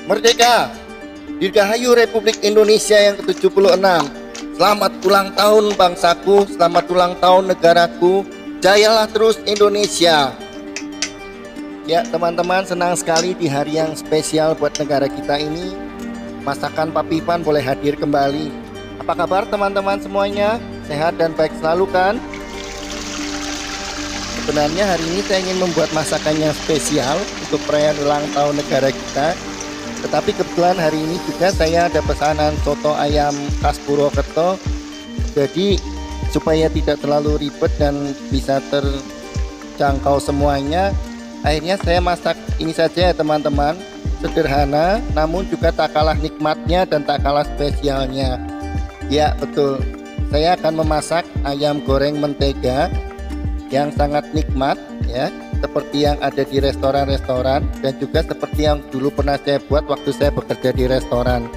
Merdeka! Dirgahayu Republik Indonesia yang ke-76. Selamat ulang tahun bangsaku, selamat ulang tahun negaraku. Jayalah terus Indonesia. Ya teman-teman, senang sekali di hari yang spesial buat negara kita ini. Masakan Pak Pipan boleh hadir kembali. Apa kabar teman-teman semuanya? Sehat dan baik selalu kan? Sebenarnya hari ini saya ingin membuat masakan yang spesial untuk perayaan ulang tahun negara kita. Tetapi kebetulan hari ini juga saya ada pesanan soto ayam khas Purwokerto. Jadi supaya tidak terlalu ribet dan bisa terjangkau semuanya, akhirnya saya masak ini saja ya teman-teman. Sederhana namun juga tak kalah nikmatnya dan tak kalah spesialnya. Ya betul, saya akan memasak ayam goreng mentega yang sangat nikmat ya, seperti yang ada di restoran-restoran dan juga seperti yang dulu pernah saya buat waktu saya bekerja di restoran.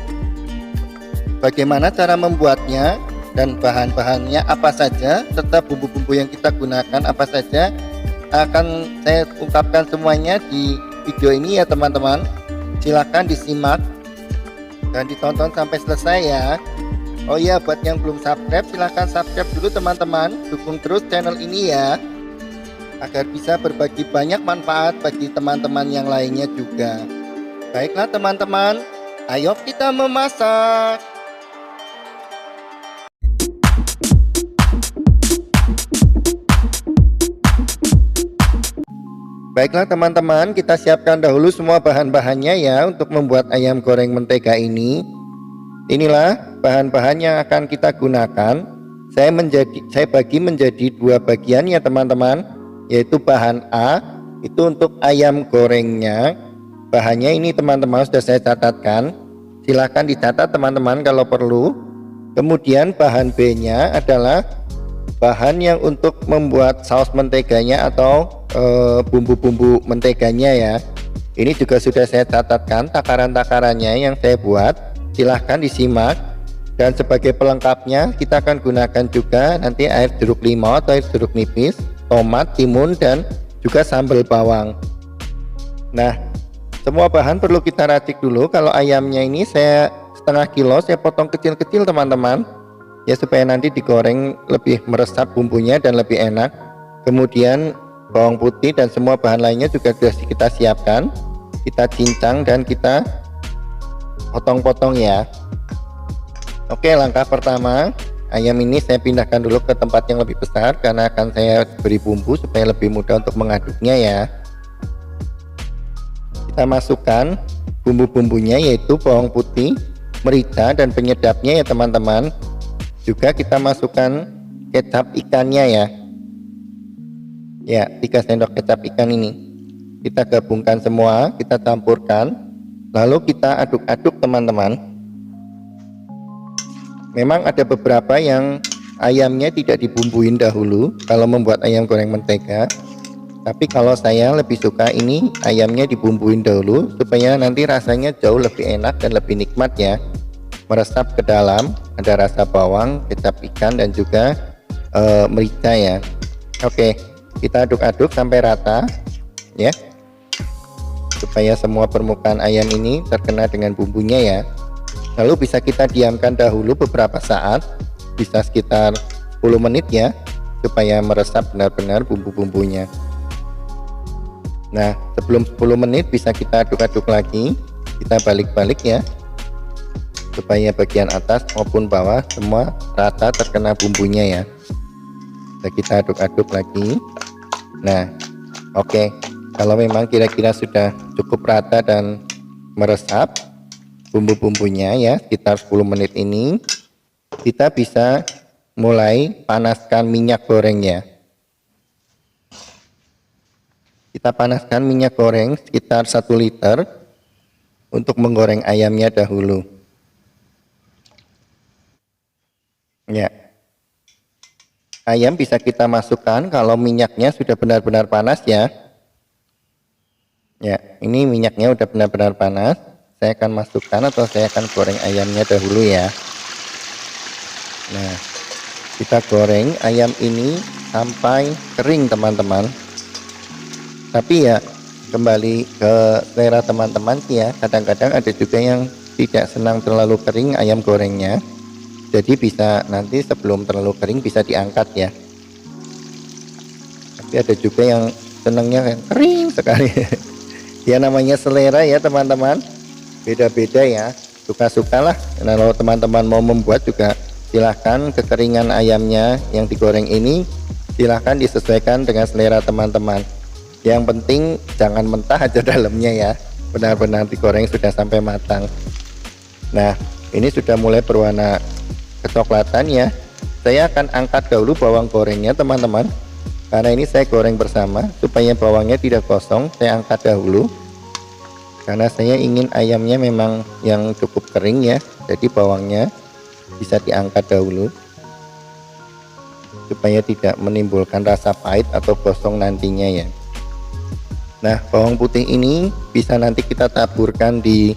Bagaimana cara membuatnya dan bahan-bahannya apa saja serta bumbu-bumbu yang kita gunakan apa saja akan saya ungkapkan semuanya di video ini ya teman-teman. Silahkan disimak dan ditonton sampai selesai ya. Oh iya, buat yang belum subscribe silahkan subscribe dulu teman-teman. Dukung terus channel ini ya, agar bisa berbagi banyak manfaat bagi teman-teman yang lainnya juga. Baiklah teman-teman, ayo kita memasak. Baiklah teman-teman, kita siapkan dahulu semua bahan-bahannya ya untuk membuat ayam goreng mentega ini. Inilah bahan-bahan yang akan kita gunakan. Saya bagi menjadi dua bagian ya teman-teman, yaitu bahan A itu untuk ayam gorengnya. Bahannya ini teman-teman sudah saya catatkan, silahkan dicatat teman-teman kalau perlu. Kemudian bahan B nya adalah bahan yang untuk membuat saus menteganya atau bumbu-bumbu menteganya ya. Ini juga sudah saya catatkan takaran-takarannya yang saya buat, silahkan disimak. Dan sebagai pelengkapnya kita akan gunakan juga nanti air jeruk limau atau air jeruk nipis, tomat, timun, dan juga sambal bawang. Nah, semua bahan perlu kita racik dulu. Kalau ayamnya ini saya setengah kilo, saya potong kecil-kecil teman-teman ya, supaya nanti digoreng lebih meresap bumbunya dan lebih enak. Kemudian bawang putih dan semua bahan lainnya juga sudah kita siapkan, kita cincang dan kita potong-potong ya. Oke, langkah pertama, ayam ini saya pindahkan dulu ke tempat yang lebih besar karena akan saya beri bumbu supaya lebih mudah untuk mengaduknya ya. Kita masukkan bumbu-bumbunya yaitu bawang putih, merica, dan penyedapnya ya teman-teman. Juga kita masukkan kecap ikannya ya. Ya, 3 sendok kecap ikan ini. Kita gabungkan semua, kita campurkan, lalu kita aduk-aduk teman-teman. Memang ada beberapa yang ayamnya tidak dibumbuin dahulu kalau membuat ayam goreng mentega. Tapi kalau saya lebih suka ini ayamnya dibumbuin dahulu supaya nanti rasanya jauh lebih enak dan lebih nikmat ya. Meresap ke dalam, ada rasa bawang, kecap ikan dan juga merica ya. Oke, kita aduk-aduk sampai rata ya. Supaya semua permukaan ayam ini terkena dengan bumbunya ya. Lalu bisa kita diamkan dahulu beberapa saat, bisa sekitar 10 menit ya, supaya meresap benar-benar bumbu-bumbunya. Nah, sebelum 10 menit bisa kita aduk-aduk lagi, kita balik-balik ya, supaya bagian atas maupun bawah semua rata terkena bumbunya ya. Nah, kita aduk-aduk lagi. Nah, oke, kalau memang kira-kira sudah cukup rata dan meresap bumbu-bumbunya ya, sekitar 10 menit ini kita bisa mulai panaskan minyak gorengnya. Kita panaskan minyak goreng sekitar 1 liter untuk menggoreng ayamnya dahulu ya. Ayam bisa kita masukkan kalau minyaknya sudah benar-benar panas ya. Ya, ini minyaknya udah benar-benar panas. Saya akan masukkan atau saya akan goreng ayamnya dahulu ya. Nah, kita goreng ayam ini sampai kering teman-teman. Tapi ya kembali ke selera teman-teman ya. Kadang-kadang ada juga yang tidak senang terlalu kering ayam gorengnya, jadi bisa nanti sebelum terlalu kering bisa diangkat ya. Tapi ada juga yang senangnya kering sekali. Ya namanya selera ya teman-teman, beda-beda ya, suka-sukalah. Nah, kalau teman-teman mau membuat juga silahkan, kekeringan ayamnya yang digoreng ini silahkan disesuaikan dengan selera teman-teman. Yang penting jangan mentah aja dalamnya ya, benar-benar digoreng sudah sampai matang. Nah ini sudah mulai berwarna kecoklatan ya. Saya akan angkat dahulu bawang gorengnya teman-teman, karena ini saya goreng bersama supaya bawangnya tidak gosong. Saya angkat dahulu karena saya ingin ayamnya memang yang cukup kering ya, jadi bawangnya bisa diangkat dahulu supaya tidak menimbulkan rasa pahit atau gosong nantinya ya. Nah bawang putih ini bisa nanti kita taburkan di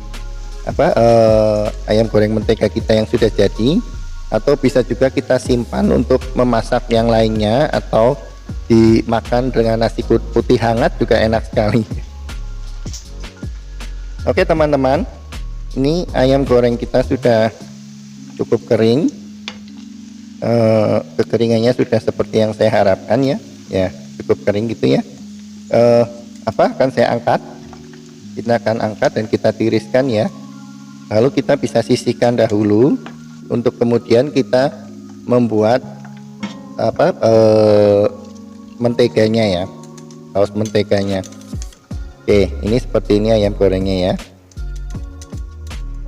ayam goreng mentega kita yang sudah jadi, atau bisa juga kita simpan untuk memasak yang lainnya, atau dimakan dengan nasi putih hangat juga enak sekali. Oke teman-teman, ini ayam goreng kita sudah cukup kering, kekeringannya sudah seperti yang saya harapkan ya, cukup kering gitu ya. Akan saya angkat, kita akan angkat dan kita tiriskan ya. Lalu kita bisa sisihkan dahulu untuk kemudian kita membuat menteganya ya, saus menteganya. Oke, ini seperti ini ayam gorengnya ya.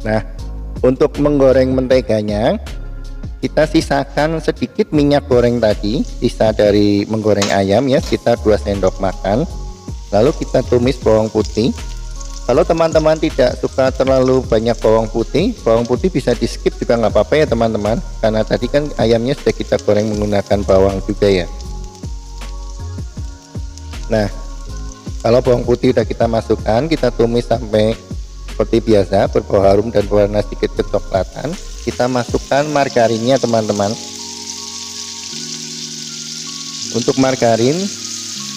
Nah untuk menggoreng menteganya, kita sisakan sedikit minyak goreng tadi, sisa dari menggoreng ayam ya, sekitar 2 sendok makan. Lalu kita tumis bawang putih. Kalau teman-teman tidak suka terlalu banyak bawang putih bisa di skip juga nggak apa-apa ya teman-teman, karena tadi kan ayamnya sudah kita goreng menggunakan bawang juga ya. Nah kalau bawang putih sudah kita masukkan, kita tumis sampai seperti biasa berbau harum dan berwarna sedikit kecoklatan. Kita masukkan margarinnya teman-teman. Untuk margarin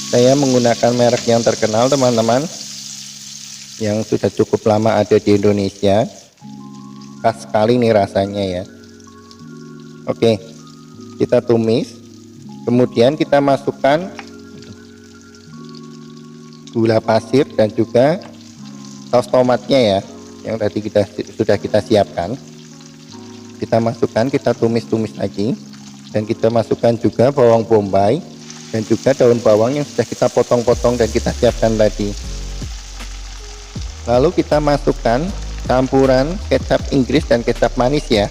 saya menggunakan merek yang terkenal teman-teman, yang sudah cukup lama ada di Indonesia, khas sekali nih rasanya ya. Oke, kita tumis, kemudian kita masukkan gula pasir dan juga saus tomatnya ya, yang tadi sudah kita siapkan. Kita masukkan, kita tumis-tumis lagi, dan kita masukkan juga bawang bombay dan juga daun bawang yang sudah kita potong-potong dan kita siapkan tadi. Lalu kita masukkan campuran kecap Inggris dan kecap manis ya.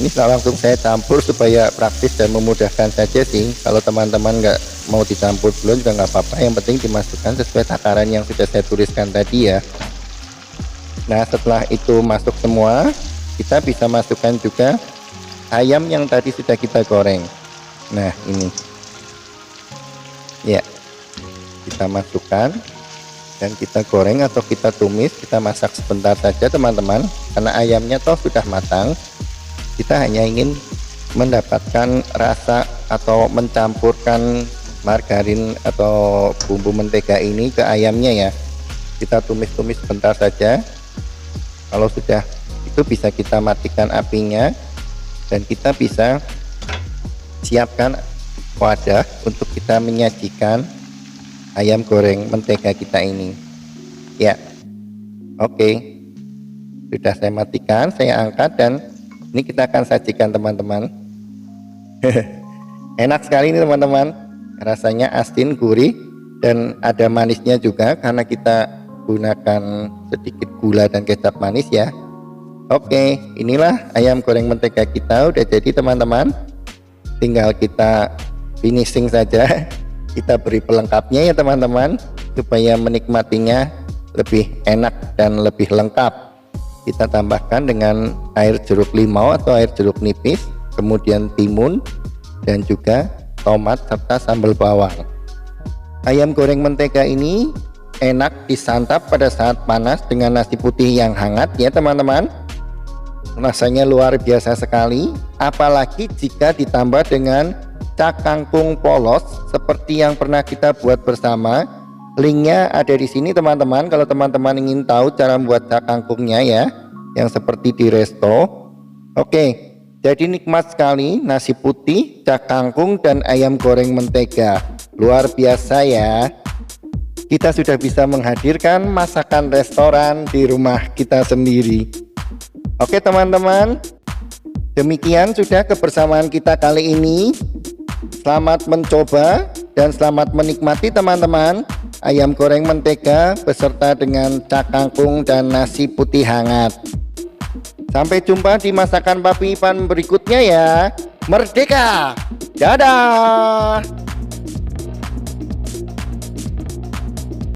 Ini langsung saya campur supaya praktis dan memudahkan saja sih. Kalau teman-teman nggak mau dicampur dulu juga nggak apa-apa, yang penting dimasukkan sesuai takaran yang sudah saya tuliskan tadi ya. Nah setelah itu masuk semua, kita bisa masukkan juga ayam yang tadi sudah kita goreng. Nah ini ya, kita masukkan dan kita goreng atau kita tumis, kita masak sebentar saja teman-teman, karena ayamnya toh sudah matang. Kita hanya ingin mendapatkan rasa atau mencampurkan margarin atau bumbu mentega ini ke ayamnya ya. Kita tumis-tumis sebentar saja. Kalau sudah itu bisa kita matikan apinya dan kita bisa siapkan wadah untuk kita menyajikan ayam goreng mentega kita ini ya. Oke, sudah saya matikan, saya angkat, dan ini kita akan sajikan teman-teman. Enak sekali ini teman-teman, rasanya asin, gurih, dan ada manisnya juga karena kita gunakan sedikit gula dan kecap manis ya. Oke, inilah ayam goreng mentega kita udah jadi teman-teman, tinggal kita finishing saja. Kita beri pelengkapnya ya teman-teman, supaya menikmatinya lebih enak dan lebih lengkap. Kita tambahkan dengan air jeruk limau atau air jeruk nipis, kemudian timun dan juga tomat serta sambal bawang. Ayam goreng mentega ini enak disantap pada saat panas dengan nasi putih yang hangat ya teman-teman. Rasanya luar biasa sekali, apalagi jika ditambah dengan cak kangkung polos seperti yang pernah kita buat bersama. Linknya ada di sini teman-teman, kalau teman-teman ingin tahu cara membuat cak kangkungnya ya, yang seperti di resto. Oke, jadi nikmat sekali nasi putih, cak kangkung, dan ayam goreng mentega. Luar biasa ya. Kita sudah bisa menghadirkan masakan restoran di rumah kita sendiri. Oke teman-teman, demikian sudah kebersamaan kita kali ini. Selamat mencoba dan selamat menikmati teman-teman ayam goreng mentega beserta dengan cak kangkung dan nasi putih hangat. Sampai jumpa di masakan Papi Ipan berikutnya ya. Merdeka! Dadah!